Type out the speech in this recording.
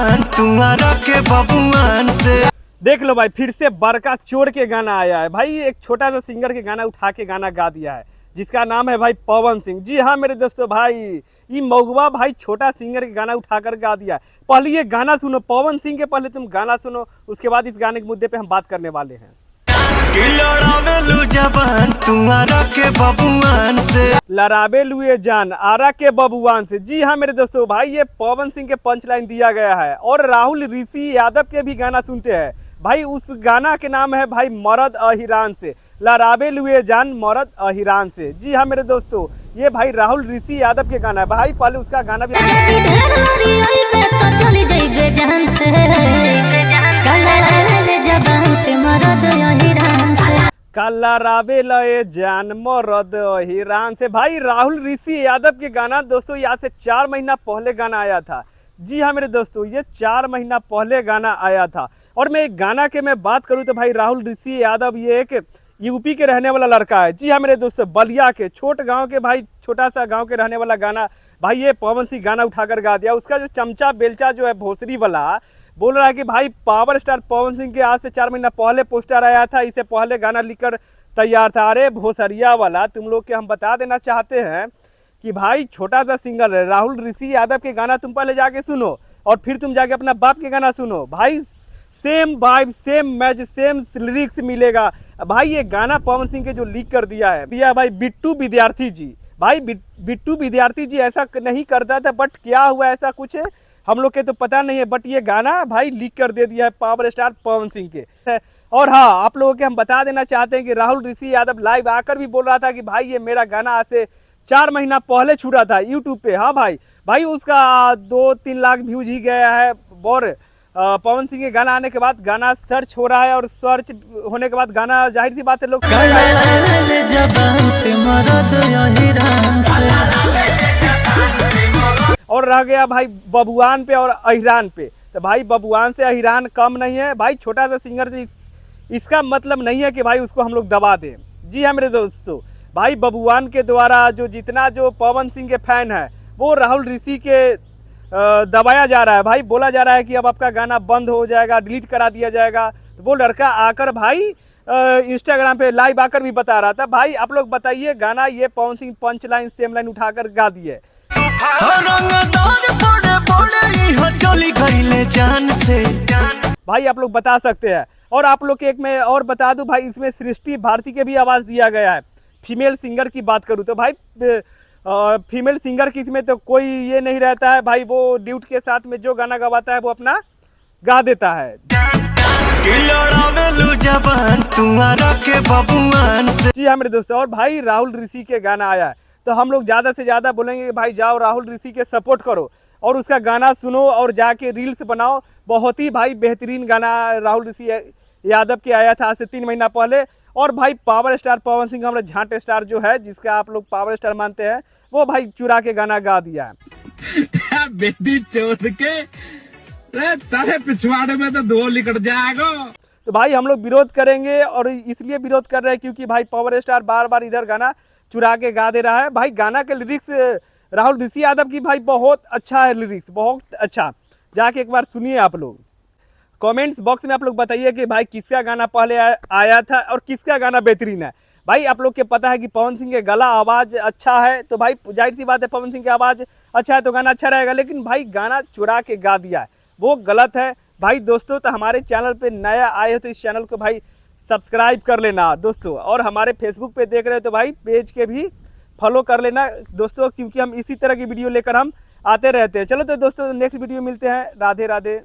जबान तुम्हारा के बबुआन से। देख लो भाई, फिर से बड़का चोर के गाना आया है भाई। एक छोटा सा सिंगर के गाना उठा के गाना गा दिया है जिसका नाम है भाई पवन सिंह। जी हाँ मेरे दोस्तों, भाई ये मौगवा भाई छोटा सिंगर के गाना उठाकर गा दिया है। पहले ये गाना सुनो, पवन सिंह के पहले तुम गाना सुनो, उसके बाद इस गाने के मुद्दे पे हम बात करने वाले हैं। लड़ावेलू जबान तुम्हारा के बबुआन से, लड़ावे लुए जान आरा के बबुआन से। जी हाँ मेरे दोस्तों, भाई ये पवन सिंह के पंच लाइन दिया गया है। और राहुल ऋषि यादव के भी गाना सुनते हैं भाई। उस गाना के नाम है भाई मरद अहिरान से, लड़ावे लुए जान मरद अहिरान से। जी हाँ मेरे दोस्तों, ये भाई राहुल ऋषि यादव के गाना है भाई। पहले उसका गाना भी लड़ावे लए जान मरद अहिरान से। भाई राहुल ऋषि यादव के गाना दोस्तों यहाँ से 4 महीना पहले गाना आया था। जी हाँ मेरे दोस्तों, ये 4 महीना पहले गाना आया था। और मैं एक गाना के मैं बात करूँ तो भाई राहुल ऋषि यादव ये एक यूपी के रहने वाला लड़का है। जी हाँ मेरे दोस्तों, बलिया के छोट गांव के भाई, छोटा सा गांव के रहने वाला गाना भाई ये पवन सिंह गाना उठाकर गा दिया। उसका जो चमचा बेलचा जो है भोसरी वाला बोल रहा है कि भाई पावर स्टार पवन सिंह के आज से 4 महीना पहले पोस्टर आया था, इससे पहले गाना लिखकर तैयार था। अरे भोसरिया वाला, तुम लोग के हम बता देना चाहते हैं कि भाई छोटा सा सिंगर है राहुल ऋषि यादव के गाना तुम पहले जाके सुनो और फिर तुम जाके अपना बाप के गाना सुनो। भाई same vibe, same match, same lyrics मिलेगा भाई। ये गाना पवन सिंह के जो लीक कर दिया है भाई बिट्टू विद्यार्थी जी। भाई बिट्टू विद्यार्थी जी ऐसा नहीं करता था, बट क्या हुआ ऐसा कुछ है हम लोग के तो पता नहीं है, बट ये गाना भाई लीक कर दे दिया है पावर स्टार पवन सिंह के। और हाँ, आप लोगों के हम बता देना चाहते हैं कि राहुल ऋषि यादव लाइव आकर भी बोल रहा था कि भाई ये मेरा गाना आज से 4 महीना पहले छूटा था यूट्यूब पे। हाँ भाई उसका 2-3 लाख व्यूज ही गया है। और पवन सिंह के गाना आने के बाद गाना सर्च हो रहा है और सर्च होने के बाद गाना जाहिर सी बात है लोग और रह गया भाई बबुआन पे और अहिरान पे। तो भाई बबुआन से अहिरान कम नहीं है भाई, छोटा सा सिंगर से इसका मतलब नहीं है कि भाई उसको हम लोग दबा दें। जी हाँ मेरे दोस्तों, भाई बबुआन के द्वारा जो जितना जो पवन सिंह के फैन है वो राहुल ऋषि के दबाया जा रहा है भाई। बोला जा रहा है कि अब आपका गाना बंद हो जाएगा, डिलीट करा दिया जाएगा। तो वो लड़का आकर भाई इंस्टाग्राम पे लाइव आकर भी बता रहा था। भाई आप लोग बताइए, गाना ये Pawan Singh punch line same line उठाकर गा दिए। भाई आप लोग बता सकते हैं। और आप लोग के एक मैं और बता दूं भाई, इसमें सृष्टि भारती के भी आवाज दिया गया है। फीमेल सिंगर की बात करूं तो भाई फीमेल सिंगर की इसमें तो कोई ये नहीं रहता है भाई, वो ड्यूट के साथ में जो गाना गवाता है वो अपना गा देता है। जी हाँ मेरे दोस्तों, और भाई राहुल ऋषि के गाना आया है तो हम लोग ज़्यादा से ज़्यादा बोलेंगे भाई जाओ राहुल ऋषि के सपोर्ट करो और उसका गाना सुनो और जाके रील्स बनाओ। बहुत ही भाई बेहतरीन गाना राहुल ऋषि यादव के आया था आज से 3 महीना पहले। और भाई पावर स्टार पवन सिंह, हमारा झांट स्टार जो है जिसका आप लोग पावर स्टार मानते हैं, वो भाई चुरा के गाना गा दिया है। बेटी चोट के तारे पिछवाड़े में तो 2 निकल जाएगा। तो भाई हम लोग विरोध करेंगे और इसलिए विरोध कर रहे हैं क्योंकि भाई पावर स्टार बार बार इधर गाना चुरा के गा दे रहा है। भाई गाना के लिरिक्स राहुल ऋषि यादव की भाई बहुत अच्छा है, लिरिक्स बहुत अच्छा, जाके एक बार सुनिए आप लोग। कमेंट्स बॉक्स में आप लोग बताइए कि भाई किसका गाना पहले आया था और किसका गाना बेहतरीन है। भाई आप लोग के पता है कि पवन सिंह के गला आवाज़ अच्छा है तो भाई जाहिर सी बात है पवन सिंह की आवाज़ अच्छा है तो गाना अच्छा रहेगा, लेकिन भाई गाना चुरा के गा दिया है वो गलत है। भाई दोस्तों, तो हमारे चैनल पे नया आए हो तो इस चैनल को भाई सब्सक्राइब कर लेना दोस्तों, और हमारे फेसबुक पे देख रहे हो तो भाई पेज के भी फॉलो कर लेना दोस्तों, क्योंकि हम इसी तरह की वीडियो लेकर हम आते रहते हैं। चलो तो दोस्तों नेक्स्ट वीडियो मिलते हैं। राधे राधे।